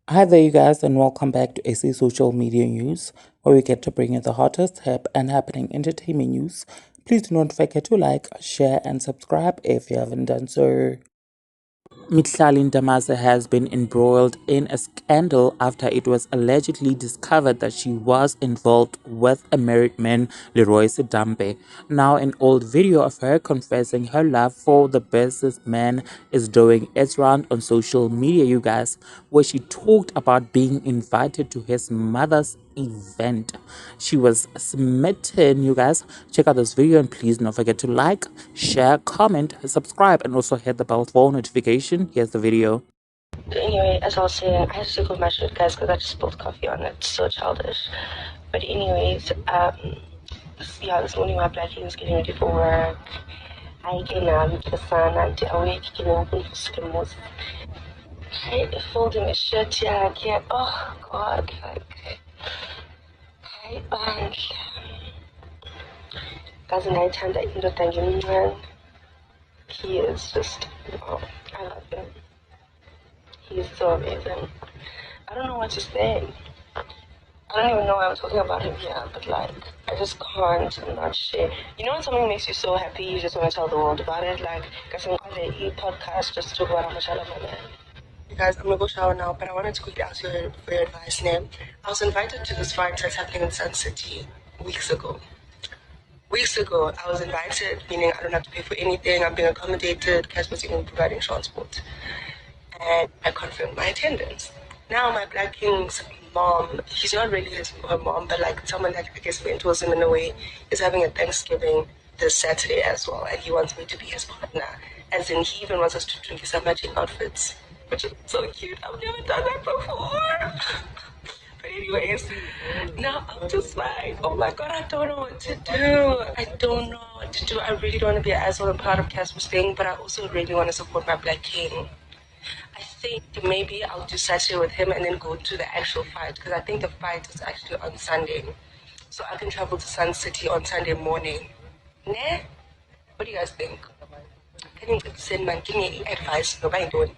Hi there, you guys, and welcome back to AC Social Media News, where we get to bring you the hottest, hip, and happening entertainment news. Please do not forget to like, share, and subscribe if you haven't done so. Mihlali Ndamase has been embroiled in a scandal after it was allegedly discovered that she was involved with a married man, Leroy Sedampe. Now, an old video of her confessing her love for the businessman is doing its round on social media, you guys, where she talked about being invited to his mother's event. She was smitten, you guys. Check out this video and please don't forget to like, share, comment, subscribe, and also hit the bell for notification. Here's the video. Anyway, as I was saying, I had to circle my shirt, guys, because I just spilled coffee on it. So childish. But anyways, this morning my black is getting ready for work. I came out with the sun until I wake came open for skimos. I folding a shirt, yeah, I can't. Oh God, like I guys, and I turned that into thanking man. He is just, oh, I love him. He is so amazing. I don't know what to say. I don't even know why I'm talking about him here, but like, I just can't not share. You know when something makes you so happy, you just want to tell the world about it? Like, guys, I'm on the podcast just to talk about how much I love my man. You guys, I'm gonna go shower now, but I wanted to quickly ask you for your advice, Nam. I was invited to this fight that's happening in Sun City weeks ago. Weeks ago, I was invited, meaning I don't have to pay for anything, I'm being accommodated, Casper's even providing transport. And I confirmed my attendance. Now my Black King's mom, she's not really her mom, but like someone that I guess mentors him in a way, is having a Thanksgiving this Saturday as well, and he wants me to be his partner. As in, he even wants us to drink some matching outfits, which is so cute. I've never done that before. But anyways, now I'm just like, oh my God, I don't know what to do. I don't know what to do. I really don't want to be an asshole and part of Casper's thing, but I also really want to support my Black King. I think maybe I'll do Saturday with him and then go to the actual fight, because I think the fight is actually on Sunday. So I can travel to Sun City on Sunday morning. Nah? What do you guys think? Can you send man, give me advice? Nobody doing.